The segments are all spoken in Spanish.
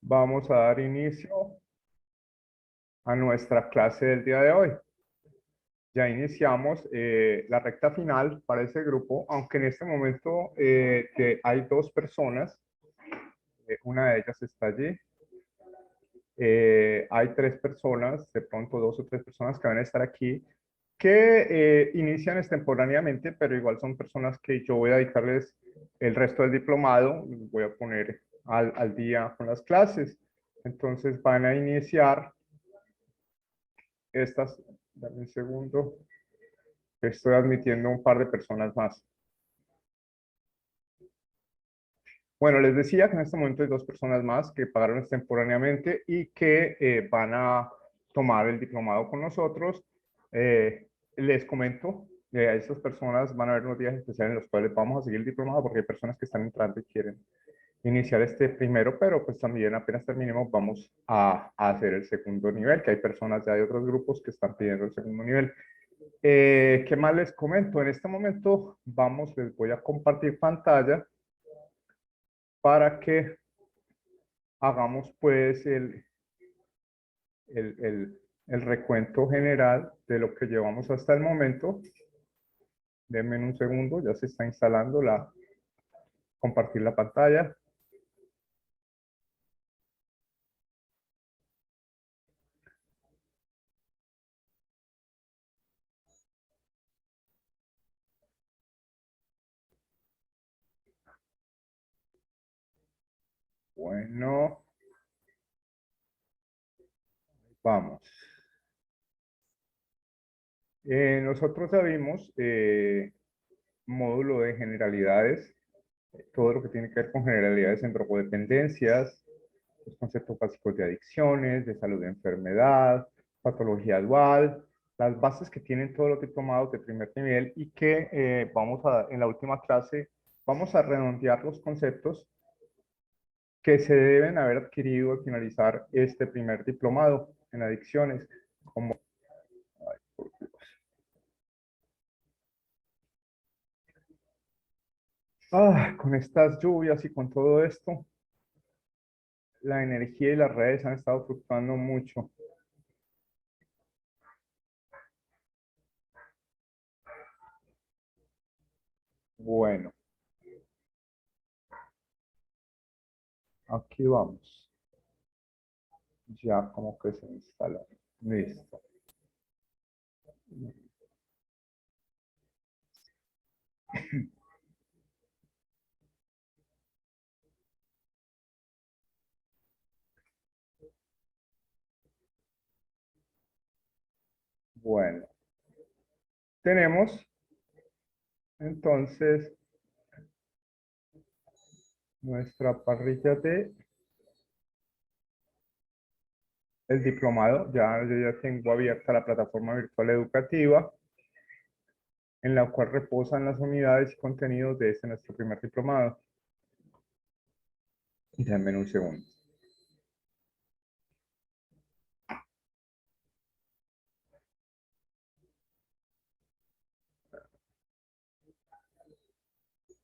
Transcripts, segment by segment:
Vamos a dar inicio a nuestra clase del día de hoy. Ya iniciamos la recta final para ese grupo, aunque en este momento hay dos personas, una de ellas está allí. Hay tres personas, de pronto dos o tres personas que van a estar aquí, que inician extemporáneamente, pero igual son personas que yo voy a dedicarles el resto del diplomado, voy a poner al día con las clases. Entonces van a iniciar estas, dame un segundo, estoy admitiendo un par de personas más. Bueno, les decía que en este momento hay dos personas más que pagaron extemporáneamente y que van a tomar el diplomado con nosotros. Les comento, a estas personas van a haber unos días especiales en los cuales vamos a seguir el diplomado porque hay personas que están entrando y quieren iniciar este primero, pero pues también apenas terminemos vamos a hacer el segundo nivel, que hay personas ya de otros grupos que están pidiendo el segundo nivel. ¿Qué más les comento? En este momento les voy a compartir pantalla para que hagamos pues el recuento general de lo que llevamos hasta el momento. Denme un segundo, ya se está instalando compartir la pantalla. Bueno, vamos. Nosotros ya vimos módulo de generalidades, todo lo que tiene que ver con generalidades en drogodependencias, los conceptos básicos de adicciones, de salud de enfermedad, patología dual, las bases que tienen todos los diplomados de primer nivel y que en la última clase vamos a redondear los conceptos que se deben haber adquirido al finalizar este primer diplomado en adicciones, como con estas lluvias y con todo esto, la energía y las redes han estado fluctuando mucho. Bueno, aquí vamos. Ya como que se instala. Listo. Bueno, tenemos entonces nuestra parrilla de el diplomado. Yo ya tengo abierta la plataforma virtual educativa en la cual reposan las unidades y contenidos de este nuestro primer diplomado. Denme un segundo.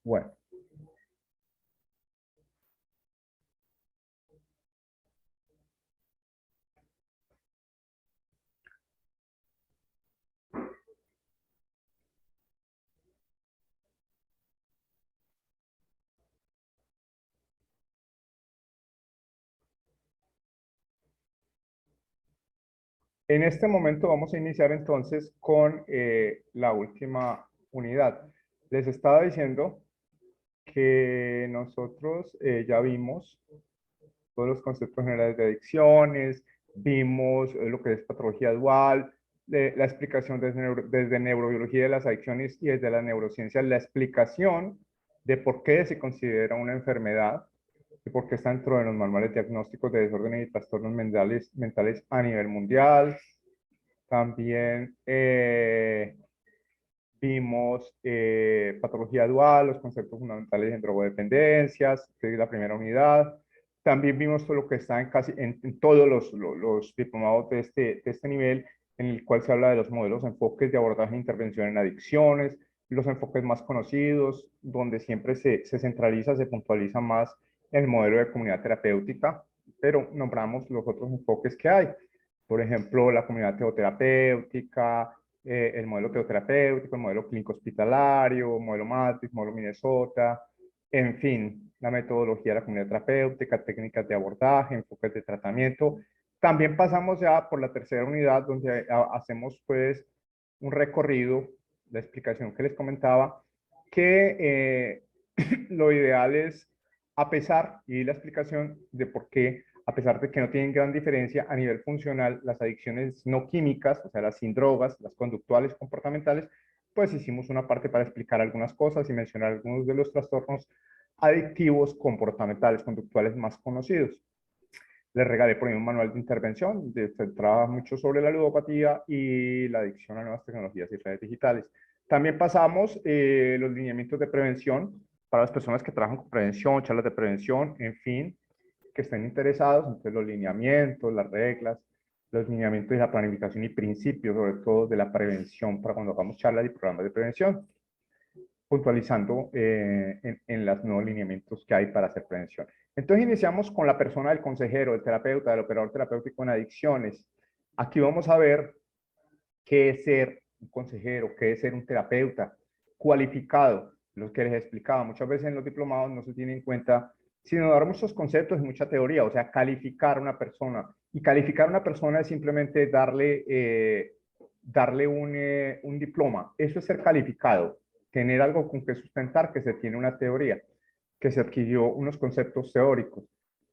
Bueno, en este momento vamos a iniciar entonces con la última unidad. Les estaba diciendo que nosotros ya vimos todos los conceptos generales de adicciones, vimos lo que es patología dual, la explicación desde neurobiología de las adicciones y desde la neurociencia, la explicación de por qué se considera una enfermedad y por qué está dentro de los manuales diagnósticos de desórdenes y trastornos mentales a nivel mundial. También vimos patología dual, los conceptos fundamentales en drogodependencias, que es la primera unidad. También vimos todo lo que está en todos los diplomados de este nivel, en el cual se habla de los modelos, enfoques de abordaje e intervención en adicciones, los enfoques más conocidos, donde siempre se centraliza, se puntualiza más el modelo de comunidad terapéutica, pero nombramos los otros enfoques que hay. Por ejemplo, la comunidad teoterapéutica, el modelo teoterapéutico, el modelo clínico hospitalario, modelo Matrix, modelo Minnesota, en fin, la metodología de la comunidad terapéutica, técnicas de abordaje, enfoques de tratamiento. También pasamos ya por la tercera unidad, donde hacemos pues un recorrido, la explicación que les comentaba, que lo ideal es, a pesar, y la explicación de por qué, a pesar de que no tienen gran diferencia a nivel funcional, las adicciones no químicas, o sea, las sin drogas, las conductuales, comportamentales, pues hicimos una parte para explicar algunas cosas y mencionar algunos de los trastornos adictivos comportamentales, conductuales más conocidos. Les regalé por ahí un manual de intervención, se trabaja mucho sobre la ludopatía y la adicción a nuevas tecnologías y redes digitales. También pasamos los lineamientos de prevención para las personas que trabajan con prevención, charlas de prevención, en fin, que estén interesados, entonces los lineamientos, las reglas, los lineamientos de la planificación y principios, sobre todo de la prevención, para cuando hagamos charlas y programas de prevención, puntualizando en los nuevos lineamientos que hay para hacer prevención. Entonces iniciamos con la persona del consejero, del terapeuta, del operador terapéutico en adicciones. Aquí vamos a ver qué es ser un consejero, qué es ser un terapeuta cualificado, lo que les explicaba. Muchas veces en los diplomados no se tiene en cuenta, sino dar muchos conceptos y mucha teoría, o sea, calificar a una persona. Y calificar a una persona es simplemente darle un diploma. Eso es ser calificado, tener algo con que sustentar que se tiene una teoría, que se adquirió unos conceptos teóricos.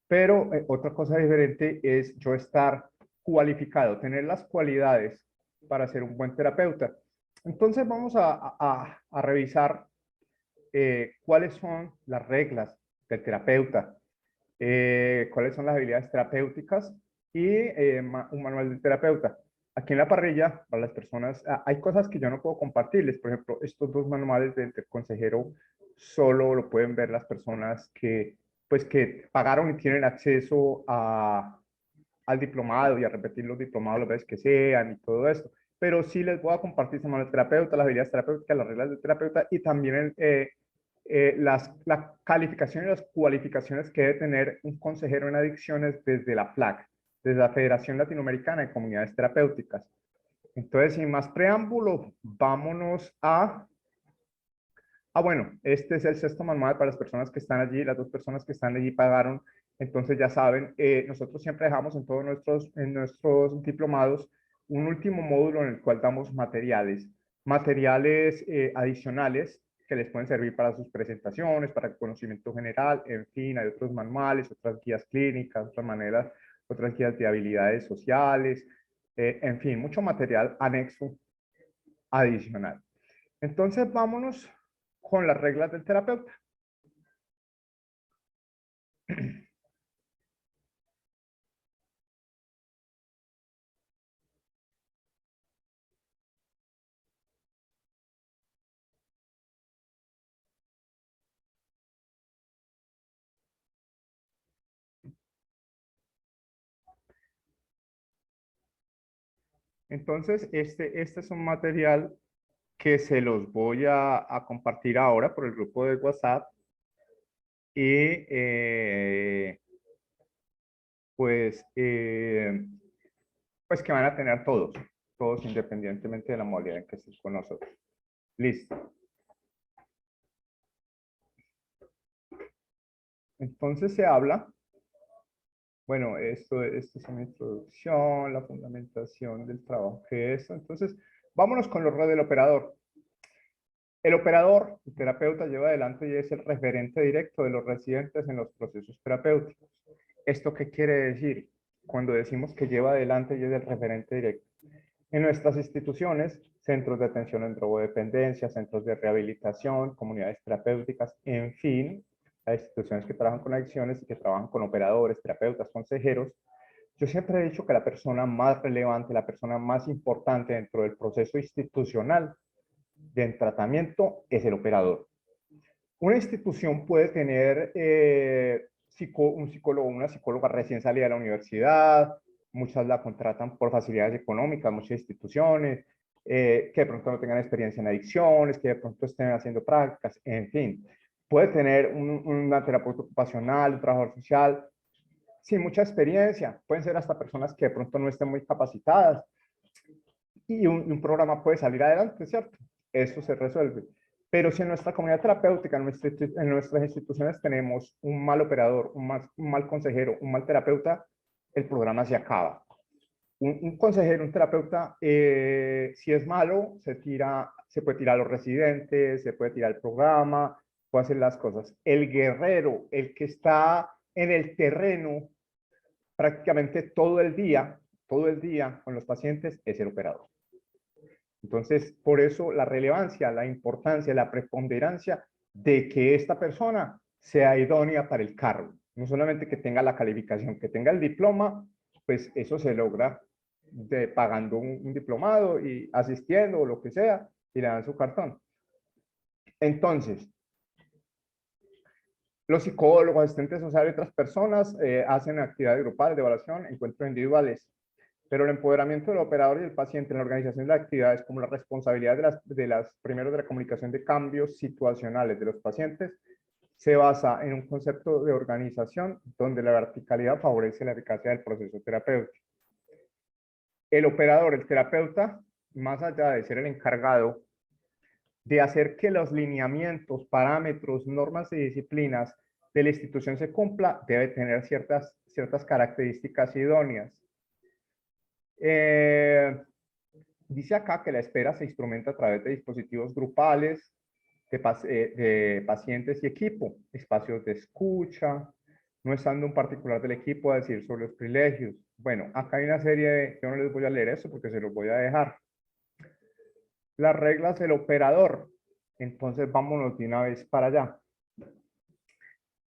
Pero otra cosa diferente es yo estar cualificado, tener las cualidades para ser un buen terapeuta. Entonces vamos a revisar cuáles son las reglas del terapeuta, cuáles son las habilidades terapéuticas y un manual del terapeuta. Aquí en la parrilla, para las personas, hay cosas que yo no puedo compartirles. Por ejemplo, estos dos manuales del consejero solo lo pueden ver las personas pues, que pagaron y tienen acceso al diplomado y a repetir los diplomados las veces que sean y todo esto. Pero sí les voy a compartir ese manual del terapeuta, las habilidades terapéuticas, las reglas del terapeuta y también la calificación y las cualificaciones que debe tener un consejero en adicciones desde la FLAC, desde la Federación Latinoamericana de Comunidades Terapéuticas. Entonces, sin más preámbulo, vámonos bueno, este es el sexto manual para las personas que están allí, las dos personas que están allí pagaron, entonces ya saben, nosotros siempre dejamos en todos nuestros diplomados un último módulo en el cual damos materiales adicionales que les pueden servir para sus presentaciones, para el conocimiento general, en fin, hay otros manuales, otras guías clínicas, otras maneras, otras guías de habilidades sociales, en fin, mucho material anexo adicional. Entonces, vámonos con las reglas del terapeuta. Entonces, este es un material que se los voy a compartir ahora por el grupo de WhatsApp y pues, pues que van a tener todos independientemente de la modalidad en que estés con nosotros. Listo. Entonces se habla, bueno, esto es una introducción, la fundamentación del trabajo que es. Entonces, vámonos con los roles del operador. El operador, el terapeuta, lleva adelante y es el referente directo de los residentes en los procesos terapéuticos. ¿Esto qué quiere decir? Cuando decimos que lleva adelante y es el referente directo. En nuestras instituciones, centros de atención en drogodependencia, centros de rehabilitación, comunidades terapéuticas, en fin, las instituciones que trabajan con adicciones y que trabajan con operadores, terapeutas, consejeros, yo siempre he dicho que la persona más relevante, la persona más importante dentro del proceso institucional del tratamiento es el operador. Una institución puede tener un psicólogo o una psicóloga recién salida de la universidad, muchas la contratan por facilidades económicas, muchas instituciones, que de pronto no tengan experiencia en adicciones, que de pronto estén haciendo prácticas, en fin. Puede tener una terapeuta ocupacional, un trabajador social, sin mucha experiencia, pueden ser hasta personas que de pronto no estén muy capacitadas, y un programa puede salir adelante, ¿cierto? Eso se resuelve. Pero si en nuestra comunidad terapéutica, en nuestras instituciones tenemos un mal operador, un mal consejero, un mal terapeuta, el programa se acaba. Un consejero, un terapeuta, si es malo, se puede tirar a los residentes, se puede tirar el programa, puede hacer las cosas. El guerrero, el que está en el terreno prácticamente todo el día con los pacientes, es el operador. Entonces, por eso la relevancia, la importancia, la preponderancia de que esta persona sea idónea para el cargo. No solamente que tenga la calificación, que tenga el diploma, pues eso se logra pagando un diplomado y asistiendo o lo que sea, y le dan su cartón. Entonces, los psicólogos, asistentes sociales y otras personas hacen actividades grupales de evaluación, encuentros individuales. Pero el empoderamiento del operador y del paciente en la organización de actividades, como la responsabilidad primero de la comunicación de cambios situacionales de los pacientes, se basa en un concepto de organización donde la verticalidad favorece la eficacia del proceso terapéutico. El operador, el terapeuta, más allá de ser el encargado de hacer que los lineamientos, parámetros, normas y disciplinas de la institución se cumpla, debe tener ciertas características idóneas. Dice acá que la espera se instrumenta a través de dispositivos grupales, de pacientes y equipo, espacios de escucha, no estando un particular del equipo a decir sobre los privilegios. Bueno, acá hay una serie de, yo no les voy a leer eso porque se los voy a dejar. Las reglas del operador. Entonces vámonos de una vez para allá.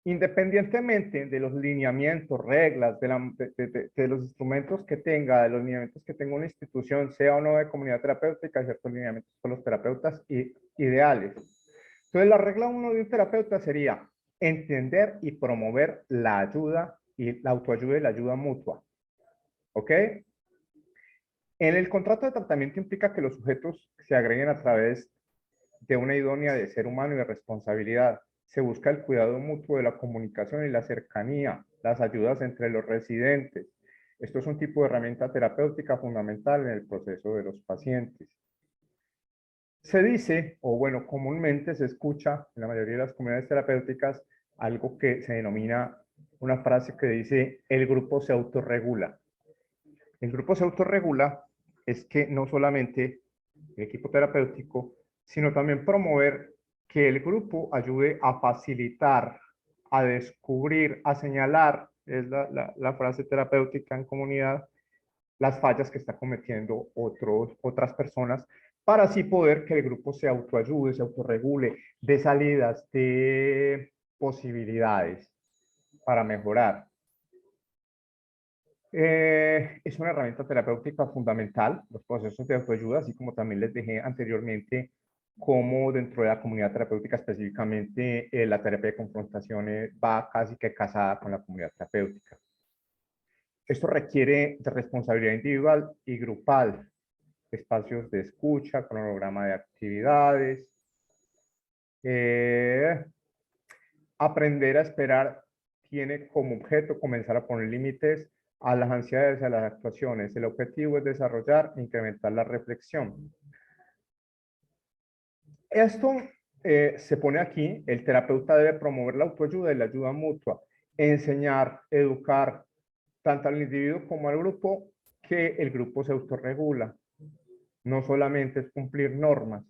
Independientemente de los lineamientos, reglas, de los instrumentos que tenga, de los lineamientos que tenga una institución, sea o no de comunidad terapéutica, hay ciertos lineamientos con los terapeutas ideales. Entonces, la regla 1 de un terapeuta sería entender y promover la ayuda y la autoayuda y la ayuda mutua. ¿Ok? En el contrato de tratamiento implica que los sujetos se agreguen a través de una idónea de ser humano y de responsabilidad. Se busca el cuidado mutuo de la comunicación y la cercanía, las ayudas entre los residentes. Esto es un tipo de herramienta terapéutica fundamental en el proceso de los pacientes. Se dice, o bueno, comúnmente se escucha en la mayoría de las comunidades terapéuticas algo que se denomina una frase que dice, el grupo se autorregula. El grupo se autorregula es que no solamente el equipo terapéutico, sino también promover que el grupo ayude a facilitar, a descubrir, a señalar, es la frase terapéutica en comunidad, las fallas que está cometiendo otras personas, para así poder que el grupo se autoayude, se autorregule, de salidas, de posibilidades para mejorar. Es una herramienta terapéutica fundamental, los procesos de autoayuda, así como también les dejé anteriormente, como dentro de la comunidad terapéutica específicamente, la terapia de confrontaciones va casi que casada con la comunidad terapéutica. Esto requiere de responsabilidad individual y grupal, espacios de escucha, cronograma de actividades, aprender a esperar tiene como objeto comenzar a poner límites a las ansiedades, a las actuaciones. El objetivo es desarrollar e incrementar la reflexión. Esto se pone aquí, el terapeuta debe promover la autoayuda y la ayuda mutua, enseñar, educar, tanto al individuo como al grupo, que el grupo se autorregula. No solamente es cumplir normas,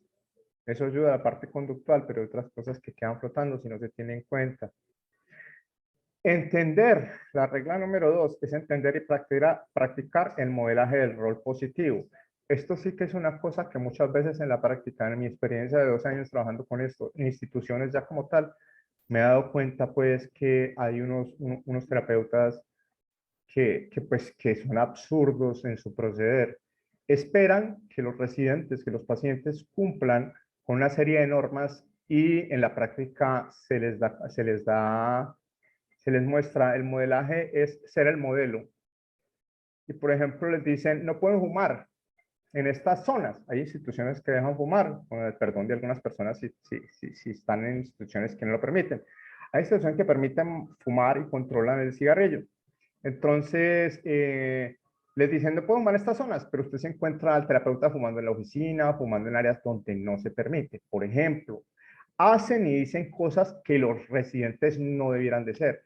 eso ayuda a la parte conductual, pero hay otras cosas que quedan flotando si no se tiene en cuenta. Entender, la regla número 2 es entender y practicar el modelaje del rol positivo. Esto sí que es una cosa que muchas veces en la práctica, en mi experiencia de 2 años trabajando con esto, en instituciones ya como tal, me he dado cuenta pues que hay unos terapeutas que son absurdos en su proceder. Esperan que los residentes, que los pacientes cumplan con una serie de normas y en la práctica se les muestra, el modelaje es ser el modelo. Y por ejemplo les dicen, no pueden fumar en estas zonas. Hay instituciones que dejan fumar, con el perdón de algunas personas si están en instituciones que no lo permiten. Hay instituciones que permiten fumar y controlan el cigarrillo. Entonces, les dicen, no puedo fumar en estas zonas, pero usted se encuentra al terapeuta fumando en la oficina, fumando en áreas donde no se permite. Por ejemplo, hacen y dicen cosas que los residentes no debieran de ser.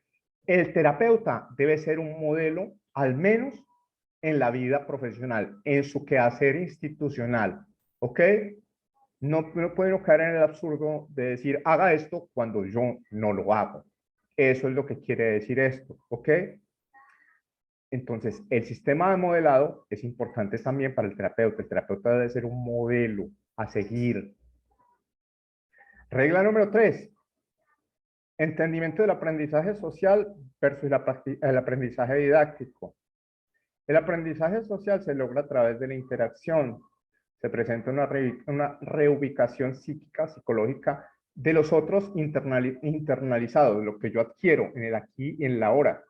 El terapeuta debe ser un modelo, al menos en la vida profesional, en su quehacer institucional, ¿ok? No pueden caer en el absurdo de decir, haga esto cuando yo no lo hago. Eso es lo que quiere decir esto, ¿ok? Entonces, el sistema de modelado es importante también para el terapeuta. El terapeuta debe ser un modelo a seguir. Regla número 3. Entendimiento del aprendizaje social versus el aprendizaje didáctico. El aprendizaje social se logra a través de la interacción. Se presenta una reubicación psíquica, psicológica de los otros internalizados, lo que yo adquiero en el aquí y en la ahora,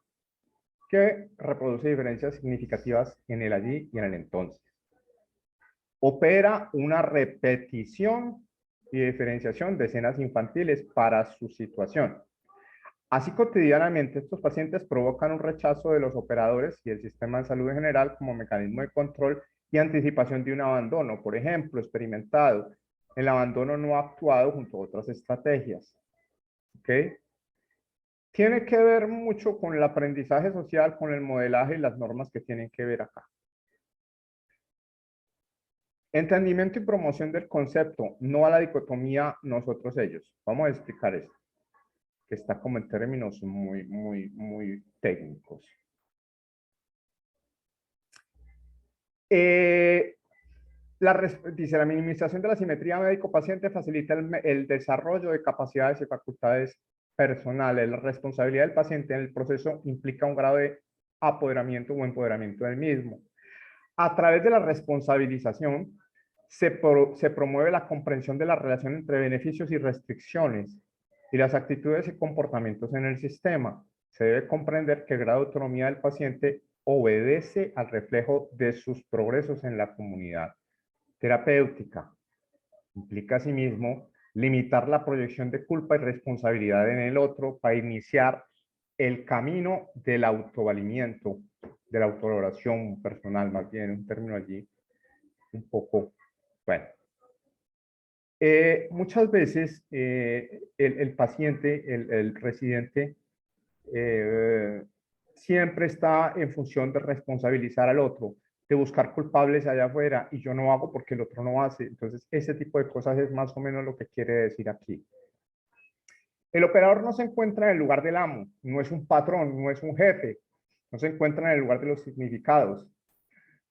que reproduce diferencias significativas en el allí y en el entonces. Opera una repetición y diferenciación de escenas infantiles para su situación. Así, cotidianamente, estos pacientes provocan un rechazo de los operadores y el sistema de salud en general como mecanismo de control y anticipación de un abandono, por ejemplo, experimentado. El abandono no actuado junto a otras estrategias. ¿Ok? Tiene que ver mucho con el aprendizaje social, con el modelaje y las normas que tienen que ver acá. Entendimiento y promoción del concepto, no a la dicotomía nosotros-ellos. Vamos a explicar esto, que está como en términos muy técnicos. Dice, la minimización de la simetría médico-paciente facilita el desarrollo de capacidades y facultades personales. La responsabilidad del paciente en el proceso implica un grado de apoderamiento o empoderamiento del mismo. A través de la responsabilización se promueve la comprensión de la relación entre beneficios y restricciones y las actitudes y comportamientos en el sistema. Se debe comprender que el grado de autonomía del paciente obedece al reflejo de sus progresos en la comunidad. Terapéutica implica asimismo limitar la proyección de culpa y responsabilidad en el otro para iniciar el camino del autovalimiento, de la autovaloración personal, más bien un término allí un poco, bueno. Muchas veces el paciente, el residente, siempre está en función de responsabilizar al otro, de buscar culpables allá afuera, y yo no hago porque el otro no hace. Entonces, ese tipo de cosas es más o menos lo que quiere decir aquí. El operador no se encuentra en el lugar del amo, no es un patrón, no es un jefe, no se encuentra en el lugar de los significados.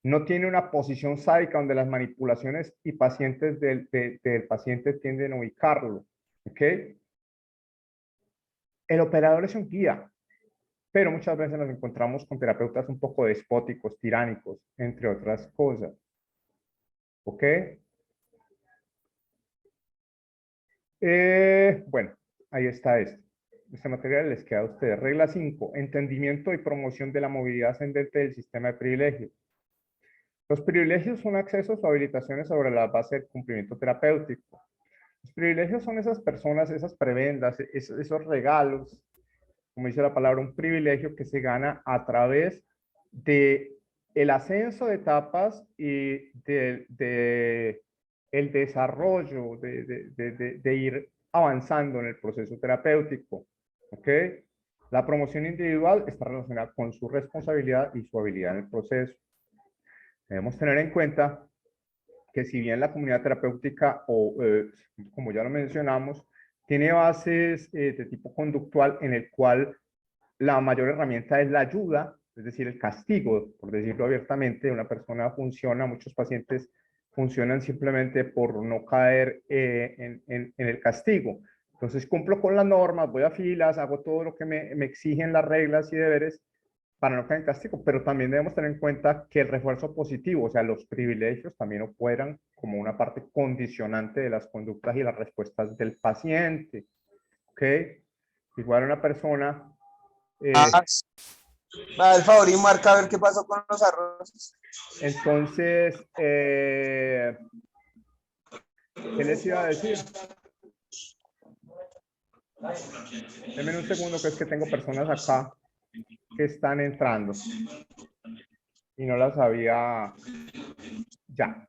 No tiene una posición sádica donde las manipulaciones y pacientes del paciente tienden a ubicarlo. ¿Ok? El operador es un guía, pero muchas veces nos encontramos con terapeutas un poco despóticos, tiránicos, entre otras cosas. ¿Ok? Bueno, ahí está esto. Este material les queda a ustedes. Regla 5. Entendimiento y promoción de la movilidad ascendente del sistema de privilegios. Los privilegios son accesos o habilitaciones sobre la base del cumplimiento terapéutico. Los privilegios son esas personas, esas prebendas, esos regalos, como dice la palabra, un privilegio que se gana a través de el ascenso de etapas y el desarrollo, de ir avanzando en el proceso terapéutico. ¿Ok? La promoción individual está relacionada con su responsabilidad y su habilidad en el proceso. Debemos tener en cuenta que si bien la comunidad terapéutica, como ya lo mencionamos, tiene bases de tipo conductual en el cual la mayor herramienta es la ayuda, es decir, el castigo, por decirlo abiertamente, una persona funciona, muchos pacientes funcionan simplemente por no caer en el castigo. Entonces cumplo con las normas, voy a filas, hago todo lo que me exigen las reglas y deberes para no caer en castigo, pero también debemos tener en cuenta que el refuerzo positivo, o sea, los privilegios también operan como una parte condicionante de las conductas y las respuestas del paciente. ¿Ok? Igual una persona... Me da el favor y marca a ver qué pasó con los arroces. Entonces, ¿qué les iba a decir? Denme un segundo, que es que tengo personas acá. que están entrando y no las había ya.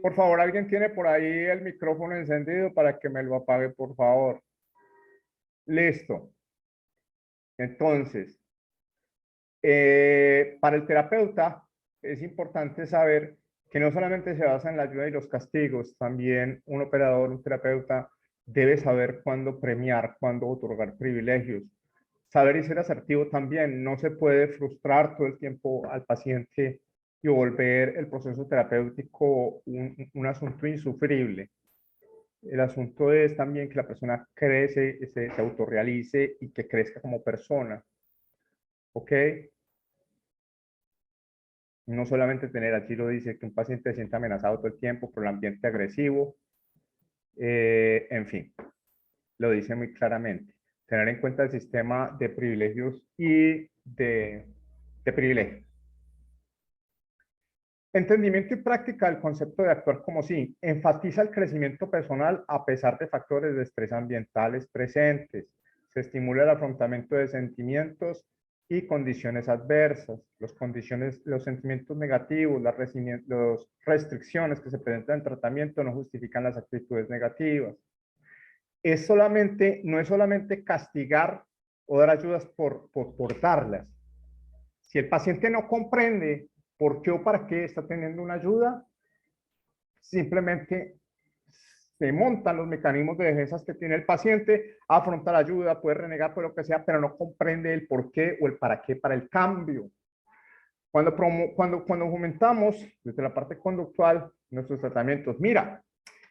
Por favor, ¿alguien tiene por ahí el micrófono encendido para que me lo apague, por favor? Listo. Entonces, para el terapeuta es importante saber que no solamente se basa en la ayuda y los castigos, también un operador, un terapeuta, debe saber cuándo premiar, cuándo otorgar privilegios. Saber y ser asertivo también. No se puede frustrar todo el tiempo al paciente y volver el proceso terapéutico un asunto insufrible. El asunto es también que la persona crece, se autorrealice y que crezca como persona. ¿Ok? No solamente tener, aquí lo dice, que un paciente se sienta amenazado todo el tiempo por el ambiente agresivo. En fin, lo dice muy claramente. Tener en cuenta el sistema de privilegios y de privilegios. Entendimiento y práctica del concepto de actuar como sí. Enfatiza el crecimiento personal a pesar de factores de estrés ambientales presentes. Se estimula el afrontamiento de sentimientos y condiciones adversas. Los sentimientos negativos, las restricciones que se presentan en tratamiento no justifican las actitudes negativas. No es solamente castigar o dar ayudas por darlas. Si el paciente no comprende por qué o para qué está teniendo una ayuda, simplemente se montan los mecanismos de defensa que tiene el paciente, afronta la ayuda, puede renegar por lo que sea, pero no comprende el por qué o el para qué para el cambio. Cuando fomentamos desde la parte conductual nuestros tratamientos, mira,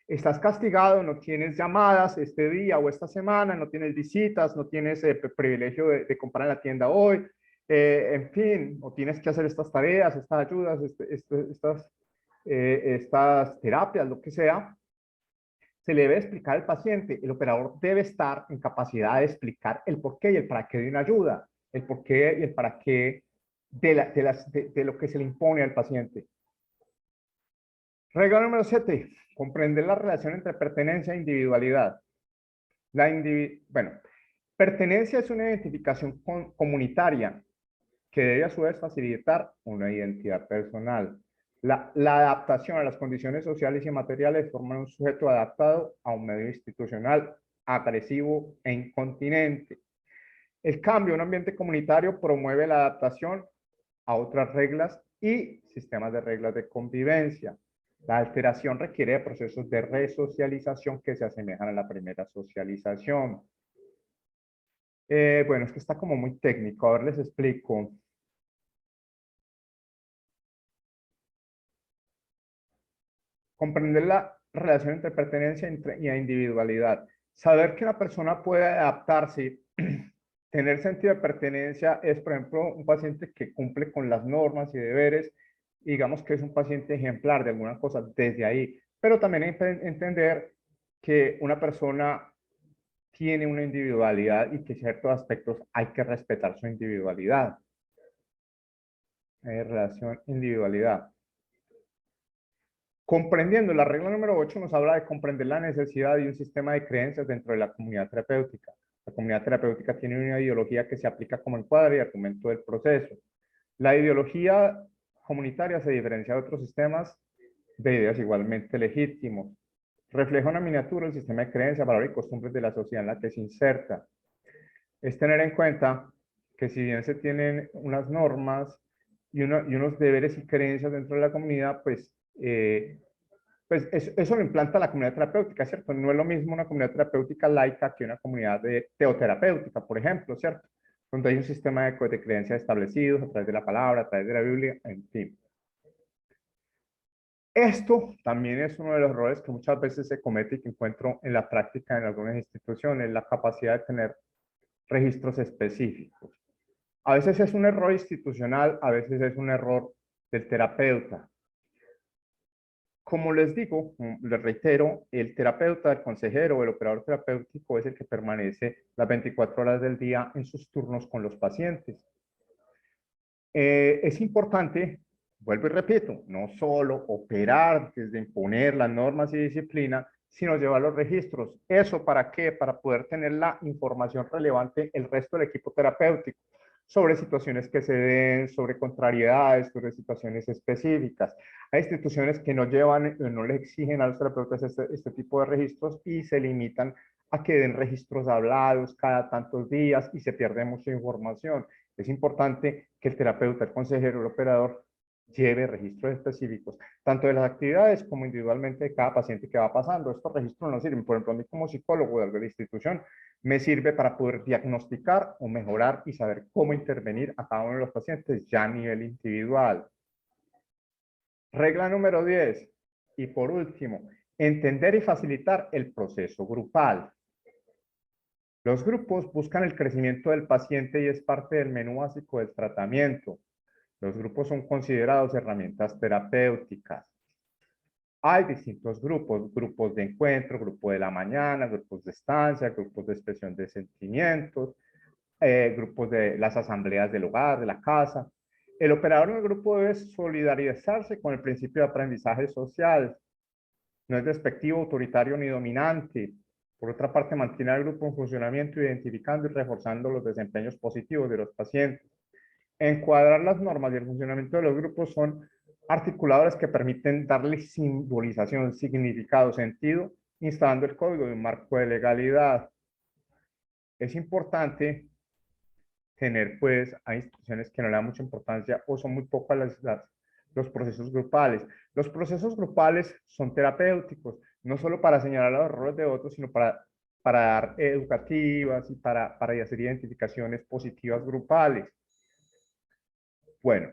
estás castigado, no tienes llamadas este día o esta semana, no tienes visitas, no tienes privilegio de comprar en la tienda hoy, en fin, o tienes que hacer estas tareas, estas ayudas, estas terapias, lo que sea, se le debe explicar al paciente. El operador debe estar en capacidad de explicar el por qué y el para qué de una ayuda, el por qué y el para qué de lo que se le impone al paciente. Regla número 7. Comprender la relación entre pertenencia e individualidad. Bueno, pertenencia es una identificación comunitaria que debe a su vez facilitar una identidad personal. La adaptación a las condiciones sociales y materiales forma un sujeto adaptado a un medio institucional agresivo e incontinente. El cambio en un ambiente comunitario promueve la adaptación a otras reglas y sistemas de reglas de convivencia. La alteración requiere de procesos de resocialización que se asemejan a la primera socialización. Bueno, es que está como muy técnico. A ver, les explico. Comprender la relación entre pertenencia y individualidad. Saber que una persona puede adaptarse, tener sentido de pertenencia es, por ejemplo, un paciente que cumple con las normas y deberes, digamos que es un paciente ejemplar de alguna cosa desde ahí, pero también entender que una persona tiene una individualidad y que en ciertos aspectos hay que respetar su individualidad. Relación individualidad. Comprendiendo la regla número 8 nos habla de comprender la necesidad de un sistema de creencias dentro de la comunidad terapéutica. La comunidad terapéutica tiene una ideología que se aplica como encuadre y argumento del proceso. La ideología comunitaria se diferencia de otros sistemas de ideas igualmente legítimos. Refleja una miniatura del sistema de creencias, valores y costumbres de la sociedad en la que se inserta. Es tener en cuenta que si bien se tienen unas normas y unos deberes y creencias dentro de la comunidad, pues eso lo implanta la comunidad terapéutica, ¿cierto? No es lo mismo una comunidad terapéutica laica que una comunidad teoterapéutica, por ejemplo, ¿cierto? Donde hay un sistema de creencias establecidos a través de la palabra, a través de la Biblia, en fin. Esto también es uno de los errores que muchas veces se comete y que encuentro en la práctica en algunas instituciones, la capacidad de tener registros específicos. A veces es un error institucional, a veces es un error del terapeuta. Como les digo, les reitero, el terapeuta, el consejero o el operador terapéutico es el que permanece las 24 horas del día en sus turnos con los pacientes. Es importante, vuelvo y repito, no solo operar desde imponer las normas y disciplina, sino llevar los registros. ¿Eso para qué? Para poder tener la información relevante el resto del equipo terapéutico sobre situaciones que se den, sobre contrariedades, sobre situaciones específicas. Hay instituciones que no llevan, no les exigen a los terapeutas este tipo de registros y se limitan a que den registros hablados cada tantos días y se pierde mucha información. Es importante que el terapeuta, el consejero, el operador lleve registros específicos, tanto de las actividades como individualmente de cada paciente que va pasando. Estos registros nos sirven, por ejemplo, a mí como psicólogo de la institución, me sirve para poder diagnosticar o mejorar y saber cómo intervenir a cada uno de los pacientes ya a nivel individual. Regla número 10. Y por último, entender y facilitar el proceso grupal. Los grupos buscan el crecimiento del paciente y es parte del menú básico del tratamiento. Los grupos son considerados herramientas terapéuticas. Hay distintos grupos, grupos de encuentro, grupo de la mañana, grupos de estancia, grupos de expresión de sentimientos, grupos de las asambleas del hogar, de la casa. El operador en el grupo debe solidarizarse con el principio de aprendizaje social. No es despectivo, autoritario ni dominante. Por otra parte, mantiene al grupo en funcionamiento, identificando y reforzando los desempeños positivos de los pacientes. Encuadrar las normas y el funcionamiento de los grupos son articuladores que permiten darle simbolización, significado, sentido, instalando el código de un marco de legalidad. Es importante tener, pues, a instituciones que no le dan mucha importancia o son muy pocas los procesos grupales. Los procesos grupales son terapéuticos, no solo para señalar los errores de otros, sino para dar educativas y para hacer identificaciones positivas grupales. Bueno,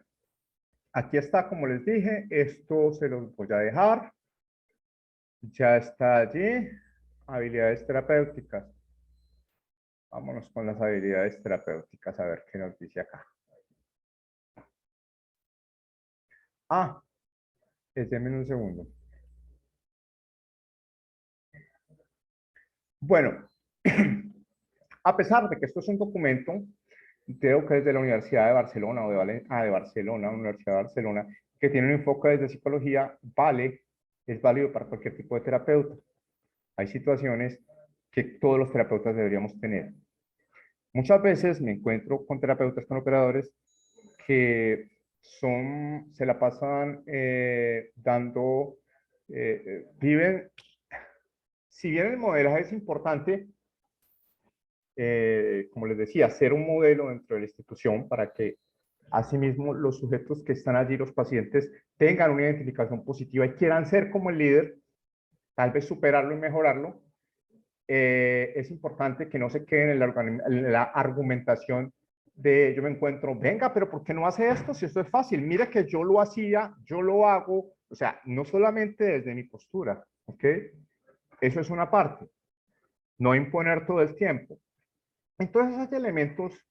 aquí está, como les dije, esto se los voy a dejar. Ya está allí, habilidades terapéuticas. Vámonos con las habilidades terapéuticas a ver qué nos dice acá. Ah, déjenme un segundo. Bueno, a pesar de que esto es un documento, creo que es de la Universidad de Barcelona o de Barcelona, Universidad de Barcelona, que tiene un enfoque desde psicología, es válido para cualquier tipo de terapeuta. Hay situaciones que todos los terapeutas deberíamos tener. Muchas veces me encuentro con terapeutas, con operadores que se la pasan viven, si bien el modelaje es importante, como les decía, ser un modelo dentro de la institución para que asimismo los sujetos que están allí, los pacientes, tengan una identificación positiva y quieran ser como el líder, tal vez superarlo y mejorarlo. Es importante que no se queden en la argumentación de yo me encuentro, venga, pero ¿por qué no hace esto? Si esto es fácil, mira que yo lo hacía, yo lo hago, o sea, no solamente desde mi postura, ¿ok? Eso es una parte, no imponer todo el tiempo. Entonces hay elementos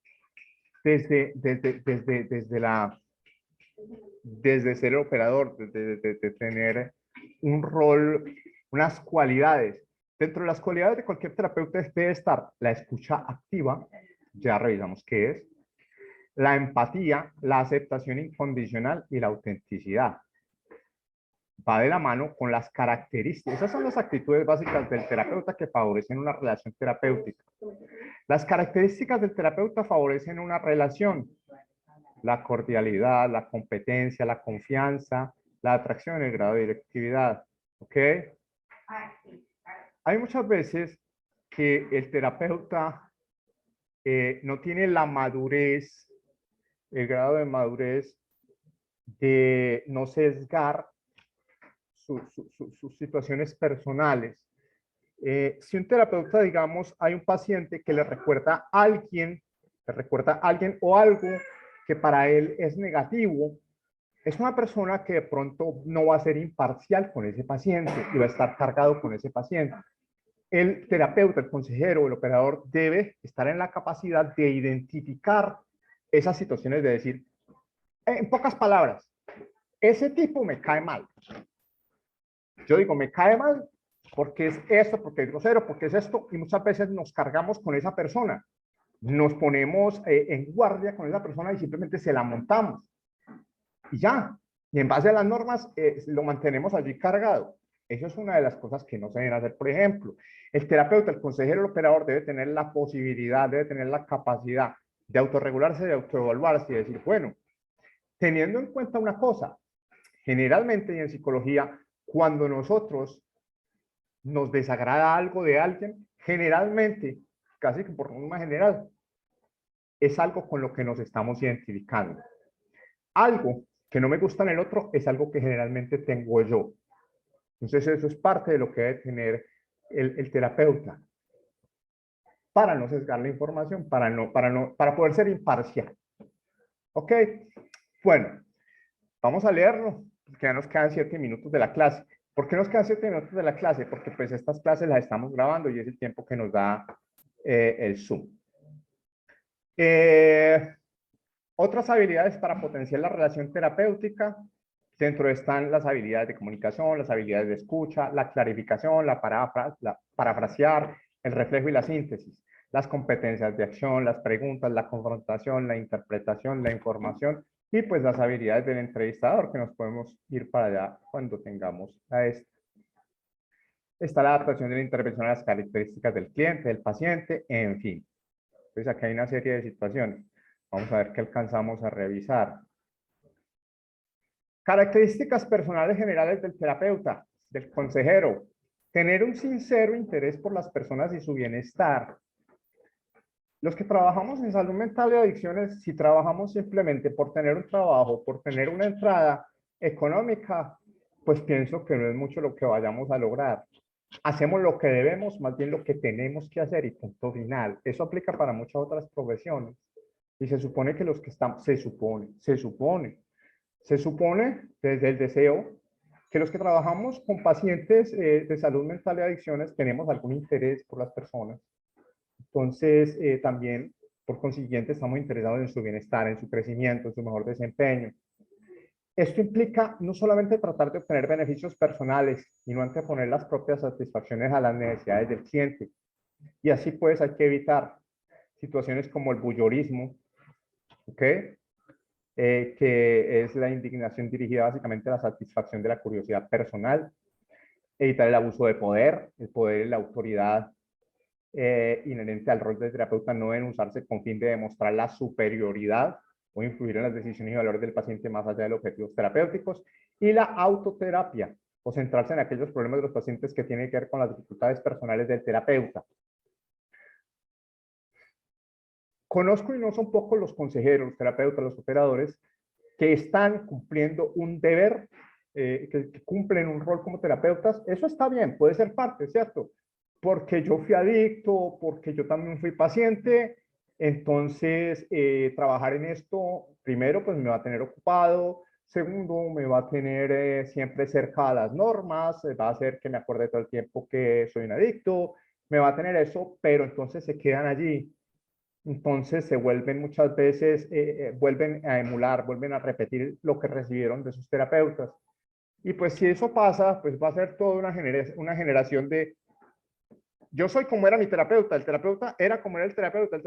desde ser operador, desde tener un rol, unas cualidades. Dentro de las cualidades de cualquier terapeuta debe estar la escucha activa, ya revisamos qué es, la empatía, la aceptación incondicional y la autenticidad. Va de la mano con las características. Esas son las actitudes básicas del terapeuta que favorecen una relación terapéutica. Las características del terapeuta favorecen una relación. La cordialidad, la competencia, la confianza, la atracción, el grado de directividad. ¿Ok? Hay muchas veces que el terapeuta no tiene la madurez, el grado de madurez de no sesgar sus situaciones personales. Si un terapeuta, digamos, hay un paciente que le recuerda a alguien o algo que para él es negativo, es una persona que de pronto no va a ser imparcial con ese paciente y va a estar cargado con ese paciente. El terapeuta, el consejero, el operador debe estar en la capacidad de identificar esas situaciones, de decir, en pocas palabras, ese tipo me cae mal. Yo digo, me cae mal porque es esto, porque es grosero, porque es esto, y muchas veces nos cargamos con esa persona. Nos ponemos en guardia con esa persona y simplemente se la montamos. Y ya. Y en base a las normas lo mantenemos allí cargado. Eso es una de las cosas que no se deben hacer. Por ejemplo, el terapeuta, el consejero, el operador debe tener la posibilidad, debe tener la capacidad de autorregularse, de autoevaluarse y decir, bueno, teniendo en cuenta una cosa, generalmente y en psicología, cuando nosotros nos desagrada algo de alguien, generalmente, casi que por norma general, es algo con lo que nos estamos identificando. Algo que no me gusta en el otro es algo que generalmente tengo yo. Entonces eso es parte de lo que debe tener el terapeuta para no sesgar la información, para poder ser imparcial. ¿Ok? Bueno, vamos a leerlo, porque ya nos quedan 7 minutos de la clase. ¿Por qué nos quedan 7 minutos de la clase? Porque pues estas clases las estamos grabando y es el tiempo que nos da el Zoom. Otras habilidades para potenciar la relación terapéutica. Dentro están las habilidades de comunicación, las habilidades de escucha, la clarificación, la parafrasear, el reflejo y la síntesis, las competencias de acción, las preguntas, la confrontación, la interpretación, la información y pues las habilidades del entrevistador, que nos podemos ir para allá cuando tengamos a esto. Está la adaptación de la intervención a las características del cliente, del paciente, en fin. Entonces aquí hay una serie de situaciones. Vamos a ver qué alcanzamos a revisar. Características personales generales del terapeuta, del consejero. Tener un sincero interés por las personas y su bienestar. Los que trabajamos en salud mental y adicciones, si trabajamos simplemente por tener un trabajo, por tener una entrada económica, pues pienso que no es mucho lo que vayamos a lograr. Hacemos lo que debemos, más bien lo que tenemos que hacer y punto final. Eso aplica para muchas otras profesiones. Y se supone que los que estamos, se supone desde el deseo que los que trabajamos con pacientes de salud mental y adicciones tenemos algún interés por las personas. Entonces, también, por consiguiente, estamos interesados en su bienestar, en su crecimiento, en su mejor desempeño. Esto implica no solamente tratar de obtener beneficios personales y no anteponer las propias satisfacciones a las necesidades del cliente. Y así pues hay que evitar situaciones como el bullorismo, ¿ok? Que es la indignación dirigida básicamente a la satisfacción de la curiosidad personal, evitar el abuso de poder, el poder y la autoridad inherente al rol de terapeuta no deben usarse con fin de demostrar la superioridad o influir en las decisiones y valores del paciente más allá de los objetivos terapéuticos, y la autoterapia, o centrarse en aquellos problemas de los pacientes que tienen que ver con las dificultades personales del terapeuta. Conozco y no son pocos los consejeros, los terapeutas, los operadores, que están cumpliendo un deber, que cumplen un rol como terapeutas. Eso está bien, puede ser parte, ¿cierto? Porque yo fui adicto, porque yo también fui paciente, entonces trabajar en esto, primero, pues me va a tener ocupado, segundo, me va a tener siempre cerca a las normas, va a hacer que me acuerde todo el tiempo que soy un adicto, me va a tener eso, pero entonces se quedan allí. Entonces se vuelven muchas veces, vuelven a emular, vuelven a repetir lo que recibieron de sus terapeutas. Y pues si eso pasa, pues va a ser toda una generación de, yo soy como era mi terapeuta, el terapeuta era como era el terapeuta.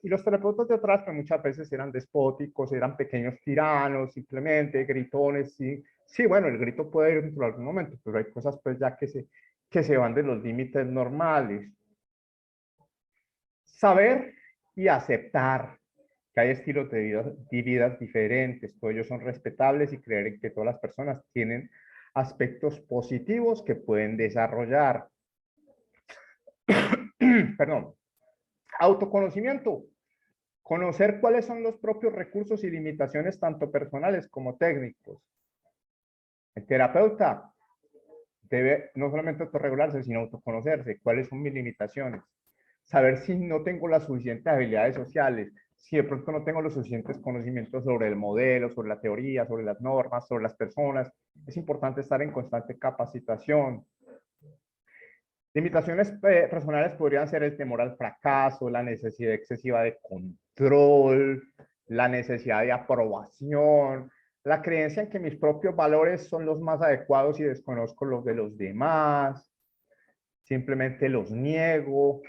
Y los terapeutas de atrás, pues muchas veces eran despóticos, eran pequeños tiranos, simplemente gritones, sí. Sí, bueno, el grito puede ir en algún momento, pero hay cosas pues ya que se van de los límites normales. Saber y aceptar que hay estilos de vidas diferentes, todos ellos son respetables y creer en que todas las personas tienen aspectos positivos que pueden desarrollar. Perdón. Autoconocimiento. Conocer cuáles son los propios recursos y limitaciones tanto personales como técnicos. El terapeuta debe no solamente autorregularse, sino autoconocerse. ¿Cuáles son mis limitaciones? Saber si no tengo las suficientes habilidades sociales, si de pronto no tengo los suficientes conocimientos sobre el modelo, sobre la teoría, sobre las normas, sobre las personas. Es importante estar en constante capacitación. Limitaciones personales podrían ser el temor al fracaso, la necesidad excesiva de control, la necesidad de aprobación, la creencia en que mis propios valores son los más adecuados y desconozco los de los demás, simplemente los niego.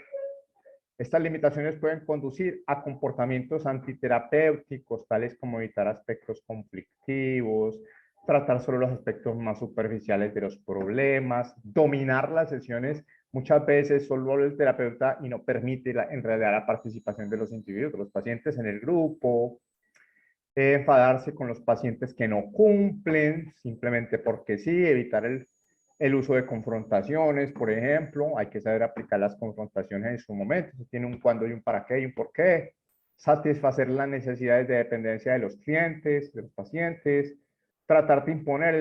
Estas limitaciones pueden conducir a comportamientos antiterapéuticos, tales como evitar aspectos conflictivos, tratar solo los aspectos más superficiales de los problemas, dominar las sesiones. Muchas veces solo el terapeuta y no permite en realidad la participación de los individuos, de los pacientes en el grupo, enfadarse con los pacientes que no cumplen, simplemente porque sí, evitar el uso de confrontaciones, por ejemplo, hay que saber aplicar las confrontaciones en su momento, si tiene un cuándo y un para qué y un por qué, satisfacer las necesidades de dependencia de los clientes, de los pacientes, tratar de imponer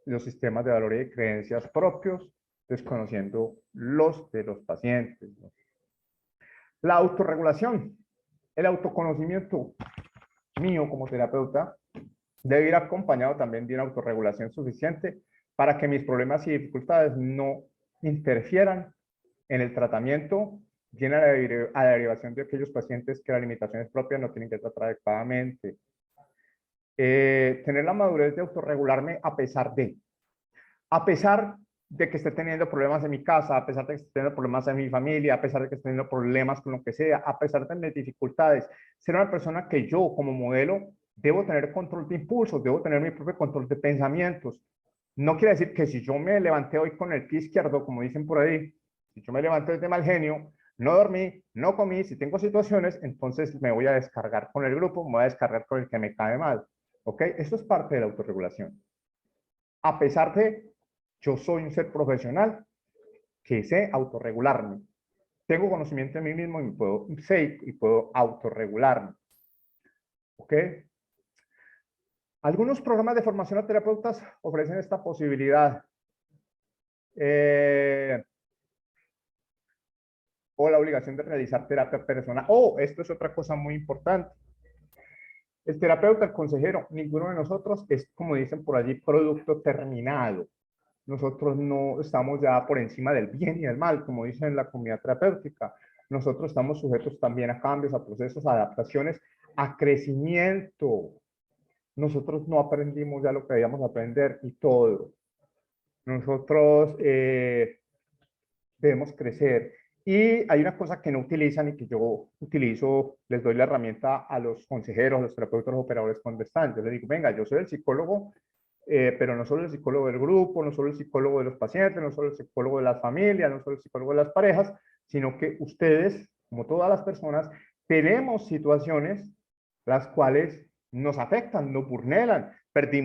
los sistemas de valor y de creencias propios, desconociendo los de los pacientes. La autorregulación, el autoconocimiento mío como terapeuta debe ir acompañado también de una autorregulación suficiente para que mis problemas y dificultades no interfieran en el tratamiento y en la derivación de aquellos pacientes que las limitaciones propias no tienen que tratar adecuadamente. Tener la madurez de autorregularme a pesar de que esté teniendo problemas en mi casa, a pesar de que esté teniendo problemas en mi familia, a pesar de que esté teniendo problemas con lo que sea, a pesar de mis dificultades, ser una persona que yo como modelo debo tener control de impulsos, debo tener mi propio control de pensamientos. No quiere decir que si yo me levanté hoy con el pie izquierdo, como dicen por ahí, si yo me levanté de mal genio, no dormí, no comí, si tengo situaciones, entonces me voy a descargar con el grupo, me voy a descargar con el que me cae mal. ¿Ok? Eso es parte de la autorregulación. A pesar de yo soy un ser profesional que sé autorregularme. Tengo conocimiento de mí mismo y puedo autorregularme. ¿Ok? Algunos programas de formación a terapeutas ofrecen esta posibilidad. O la obligación de realizar terapia personal. Esto es otra cosa muy importante. El terapeuta, el consejero, ninguno de nosotros es, como dicen por allí, producto terminado. Nosotros no estamos ya por encima del bien y del mal, como dicen en la comunidad terapéutica. Nosotros estamos sujetos también a cambios, a procesos, a adaptaciones, a crecimiento. Nosotros no aprendimos ya lo que debíamos aprender y todo. Nosotros debemos crecer. Y hay una cosa que no utilizan y que yo utilizo, les doy la herramienta a los consejeros, a los terapeutas, los operadores cuando están. Yo les digo, venga, yo soy el psicólogo, pero no solo el psicólogo del grupo, no solo el psicólogo de los pacientes, no solo el psicólogo de las familias, no solo el psicólogo de las parejas, sino que ustedes, como todas las personas, tenemos situaciones las cuales nos afectan, nos vulneran, perdimos